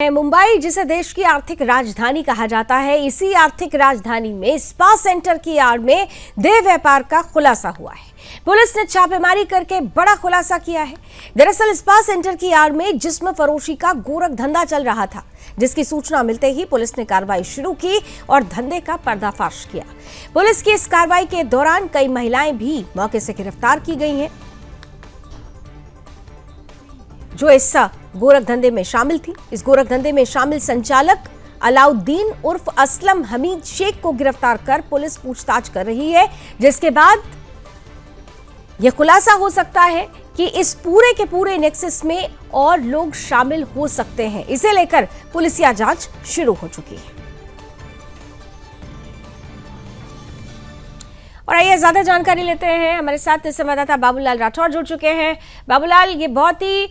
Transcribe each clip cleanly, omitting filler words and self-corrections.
मुंबई, जिसे देश की आर्थिक राजधानी कहा जाता है, इसी आर्थिक राजधानी में स्पा सेंटर की आड़ में देह व्यापार का खुलासा हुआ है। पुलिस ने छापेमारी करके बड़ा खुलासा किया है। दरअसल स्पा सेंटर की आड़ में जिस्म फरोशी का गोरख धंधा चल रहा था, जिसकी सूचना मिलते ही पुलिस ने कार्रवाई शुरू की और धंधे का पर्दाफाश किया। पुलिस की इस कार्रवाई के दौरान कई महिलाएं भी मौके से गिरफ्तार की गई हैं, जो इस गोरख धंधे में शामिल थी। इस गोरख धंधे में शामिल संचालक अलाउद्दीन उर्फ असलम हमीद शेख को गिरफ्तार कर पुलिस पूछताछ कर रही है, जिसके बाद यह खुलासा हो सकता है कि इस पूरे के पूरे नेक्सस में और लोग शामिल हो सकते हैं। इसे लेकर पुलिसिया जांच शुरू हो चुकी है। और आइए ज्यादा जानकारी लेते हैं। हमारे साथ संवाददाता बाबूलाल राठौर जुड़ चुके हैं। बाबूलाल, ये बहुत ही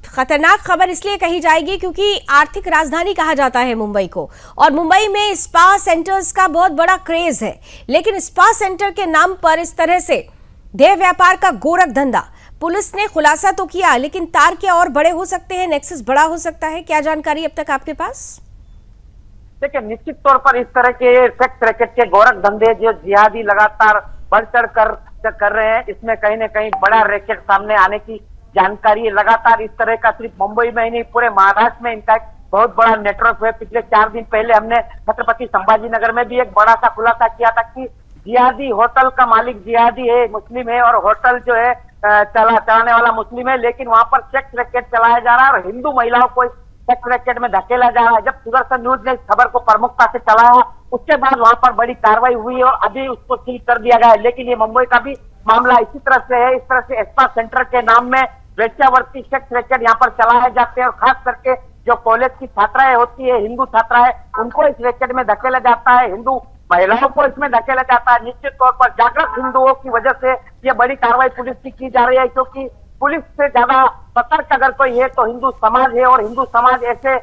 खतरनाक खबर इसलिए कही जाएगी क्योंकि आर्थिक राजधानी कहा जाता है मुंबई को, और मुंबई में स्पा सेंटर्स का बहुत बड़ा क्रेज है। लेकिन स्पा सेंटर के नाम पर इस तरह से देह व्यापार का गोरख धंधा, पुलिस ने खुलासा तो किया, लेकिन तार क्या और बड़े हो सकते हैं, नेक्सस बड़ा हो सकता है? क्या जानकारी अब तक आपके पास? देखिए, निश्चित तौर पर इस तरह के सेक्स रैकेट के गोरख धंधे जो जिहादी लगातार बढ़ चढ़ कर रहे हैं, इसमें कहीं न कहीं बड़ा रैकेट सामने आने की जानकारी है। लगातार इस तरह का सिर्फ मुंबई में ही नहीं, पूरे महाराष्ट्र में इनका एक बहुत बड़ा नेटवर्क है। पिछले 4 दिन पहले हमने छत्रपति संभाजीनगर में भी एक बड़ा सा खुलासा किया था कि जिहादी होटल का मालिक जिहादी है, मुस्लिम है, और होटल जो है चलाने वाला मुस्लिम है, लेकिन वहां पर सेक्स रैकेट चलाया जा रहा है और हिंदू महिलाओं को सेक्स रैकेट में धकेला जा रहा है। जब सुदर्शन न्यूज ने इस खबर को प्रमुखता से चलाया, उसके बाद वहां पर बड़ी कार्रवाई हुई और अभी उसको सील कर दिया गया है। लेकिन ये मुंबई का भी मामला इसी तरह से है। इस तरह से स्पा सेंटर के नाम में वेश्यावृत्ति सेक्स रैकेट यहाँ पर चलाए जाते हैं, और खास करके जो कॉलेज की छात्राएं होती है, हिंदू छात्राएं, उनको इस रैकेट में धकेला जाता है, हिंदू महिलाओं को इसमें धकेला जाता है। निश्चित तौर पर जागृत हिंदुओं की वजह से ये बड़ी कार्रवाई पुलिस की जा रही है, क्योंकि पुलिस से ज्यादा सतर्क अगर कोई है तो हिंदू समाज है, और हिंदू समाज ऐसे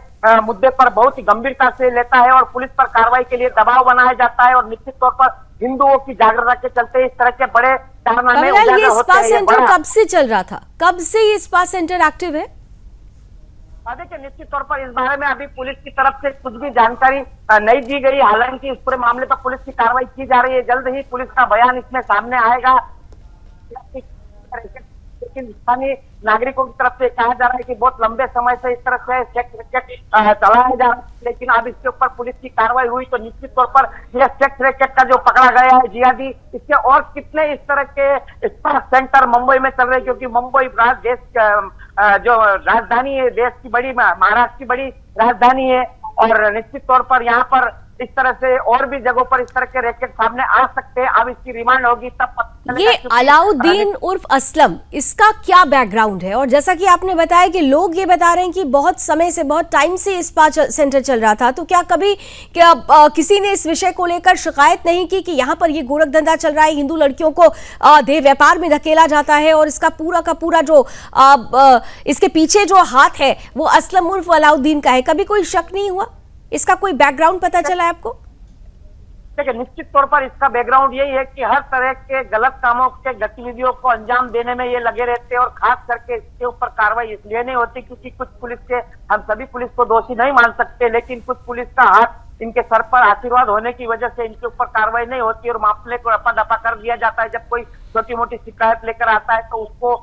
मुद्दे पर बहुत ही गंभीरता से लेता है और पुलिस पर कार्रवाई के लिए दबाव बनाया जाता है। और निश्चित तौर पर हिंदुओं की जागरूकता के चलते इस तरह के बड़े कारनामे उजागर होते हैं। ये स्पा सेंटर कब से चल रहा था? कब से ये स्पा सेंटर एक्टिव है? देखिए, निश्चित तौर पर इस बारे में अभी पुलिस की तरफ से कुछ भी जानकारी नहीं दी गई। हालांकि इस पूरे मामले पर पुलिस की कार्रवाई की जा रही है। जल्द ही पुलिस का बयान इसमें सामने आएगा। लेकिन स्थानीय नागरिकों की तरफ से कहा जा रहा है कि बहुत लंबे समय से इस तरह से सेक्स रैकेट चलाया जा रहा है, लेकिन अब इसके ऊपर पुलिस की कार्रवाई हुई तो निश्चित तौर पर यह सेक्स रैकेट का जो पकड़ा गया है जिहादी, इसके और कितने इस तरह के स्पा सेंटर मुंबई में चल रहे हैं, क्योंकि मुंबई देश जो राजधानी है, देश की बड़ी, महाराष्ट्र की बड़ी राजधानी है, और निश्चित तौर पर यहाँ पर इस तरह से और भी जगहों पर इस तरह के रैकेट सामने आ सकते हैं। अब इसकी रिमांड होगी तब ये अलाउद्दीन उर्फ असलम, इसका क्या बैकग्राउंड है? और जैसा कि आपने बताया कि लोग ये बता रहे हैं कि बहुत समय से, बहुत टाइम से स्पा सेंटर चल रहा था, तो क्या कभी किसी ने इस विषय को लेकर शिकायत नहीं की कि यहाँ पर ये गोरख धंधा चल रहा है, हिंदू लड़कियों को देह व्यापार में धकेला जाता है, और इसका पूरा का पूरा जो इसके पीछे जो हाथ है वो असलम उर्फ अलाउद्दीन का है? कभी कोई शक नहीं हुआ? इसका कोई बैकग्राउंड पता चला है आपको? देखिए, निश्चित तौर पर इसका बैकग्राउंड यही है कि हर तरह के गलत कामों के गतिविधियों को अंजाम देने में ये लगे रहते हैं, और खास करके इसके ऊपर कार्रवाई इसलिए नहीं होती क्योंकि कुछ पुलिस के, हम सभी पुलिस को दोषी नहीं मान सकते, लेकिन कुछ पुलिस का हाथ इनके सर पर आशीर्वाद होने की वजह से इनके ऊपर कार्रवाई नहीं होती और मामले को रफा दफा कर दिया जाता है। जब कोई छोटी मोटी शिकायत लेकर आता है तो उसको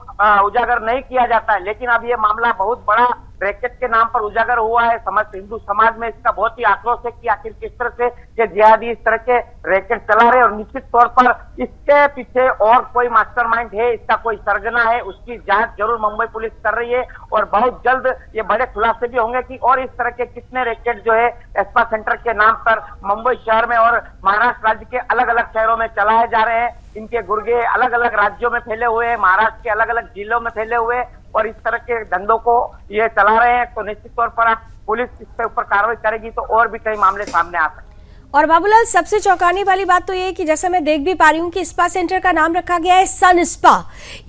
उजागर नहीं किया जाता है। लेकिन अब ये मामला बहुत बड़ा रैकेट के नाम पर उजागर हुआ है। हिंदू समाज में इसका बहुत ही आक्रोश है कि आखिर किस तरह से ये जिहादी इस तरह के रैकेट चला रहे, और निश्चित तौर पर इसके पीछे और कोई मास्टरमाइंड है, इसका कोई सरगना है, उसकी जांच जरूर मुंबई पुलिस कर रही है, और बहुत जल्द ये बड़े खुलासे भी होंगे कि और इस तरह के कितने रैकेट जो है स्पा सेंटर के नाम पर मुंबई शहर में और महाराष्ट्र राज्य के अलग अलग शहरों में चलाए जा रहे हैं। इनके गुर्गे अलग अलग राज्यों में फैले हुए हैं, महाराष्ट्र के अलग अलग जिलों में फैले हुए, और इस तरह के धंधों को ये चला रहे हैं। तो निश्चित तौर पर पुलिस इसके ऊपर कार्रवाई करेगी तो और भी कई मामले सामने आ सकते हैं। और बाबूलाल, सबसे चौंकाने वाली बात तो ये है कि जैसा मैं देख भी पा रही हूँ कि स्पा सेंटर का नाम रखा गया है सन स्पा,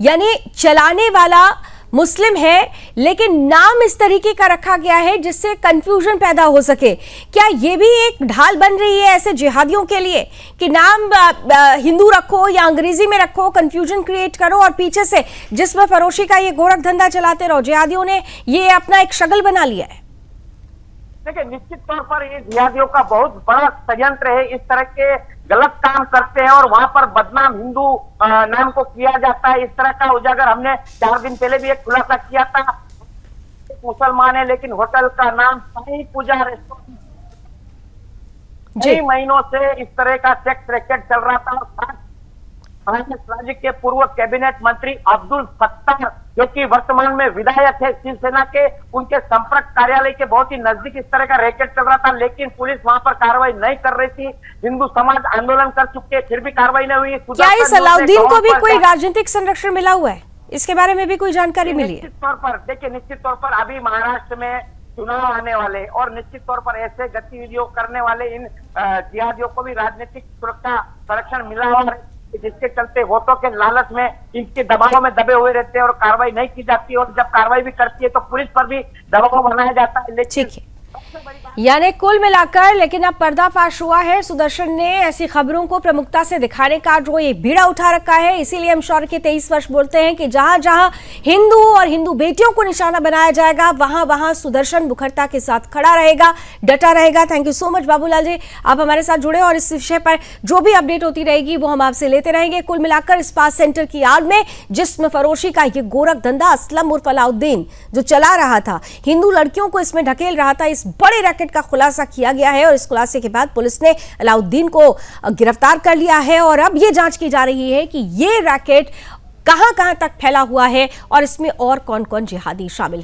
यानी चलाने वाला मुस्लिम है, लेकिन नाम इस तरीके का रखा गया है जिससे कंफ्यूजन पैदा हो सके। क्या ये भी एक ढाल बन रही है ऐसे जिहादियों के लिए कि नाम हिंदू रखो या अंग्रेजी में रखो, कंफ्यूजन क्रिएट करो और पीछे से जिस्म फरोशी का ये गोरख धंधा चलाते रहो? जिहादियों ने ये अपना एक शगल बना लिया है। देखिए, निश्चित तौर पर ये जिहादियों का बहुत बड़ा षड्यंत्र है। इस तरह के गलत काम करते हैं और वहां पर बदनाम हिंदू नाम को किया जाता है। इस तरह का उजागर हमने 4 दिन पहले भी एक खुलासा किया था। एक मुसलमान है लेकिन होटल का नाम साईं पूजा रेस्टोरेंट, कई महीनों से इस तरह का सेक्स रैकेट चल रहा था। और महाराष्ट्र राज्य के पूर्व कैबिनेट मंत्री अब्दुल सत्तार, जो कि वर्तमान में विधायक है शिवसेना के, उनके संपर्क कार्यालय के बहुत ही नजदीक इस तरह का रैकेट चल रहा था, लेकिन पुलिस वहां पर कार्रवाई नहीं कर रही थी। हिंदू समाज आंदोलन कर चुके, फिर भी कार्रवाई नहीं हुई। क्या इस अलाउद्दीन को भी कोई राजनीतिक संरक्षण मिला हुआ है? इसके बारे में भी कोई जानकारी मिली है? निश्चित तौर पर देखिए, निश्चित तौर पर अभी महाराष्ट्र में चुनाव आने वाले और निश्चित तौर पर ऐसे गतिविधियों करने वाले इन जिहादियों को भी राजनीतिक सुरक्षा संरक्षण मिला हुआ है, जिसके चलते वोटों के लालच में इनके दबाव में दबे हुए रहते हैं और कार्रवाई नहीं की जाती है। और जब कार्रवाई भी करती है तो पुलिस पर भी दबाव बनाया जाता है। ठीक है, यानी कुल मिलाकर लेकिन अब पर्दाफाश हुआ है। सुदर्शन ने ऐसी खबरों को प्रमुखता से दिखाने का जो ये बीड़ा उठा रखा है, इसीलिए हम शौर्य के 23 वर्ष बोलते हैं कि जहां जहां हिंदू और हिंदू बेटियों को निशाना बनाया जाएगा, वहां वहां सुदर्शन मुखरता के साथ खड़ा रहेगा, डटा रहेगा। Thank you so much Babulal ji, आप हमारे साथ जुड़े और इस विषय पर जो भी अपडेट होती रहेगी वो हम आपसे लेते रहेंगे। कुल मिलाकर इस्पात सेंटर की आड़ में जिस्म फरोशी का ये गोरख धंधा असलम उर्फ अलाउद्दीन जो चला रहा था, हिंदू लड़कियों को इसमें ढकेल रहा था, इस बड़े रैकेट का खुलासा किया गया है। और इस खुलासे के बाद पुलिस ने अलाउद्दीन को गिरफ्तार कर लिया है और अब यह जांच की जा रही है कि यह रैकेट कहां-कहां तक फैला हुआ है और इसमें और कौन-कौन जिहादी शामिल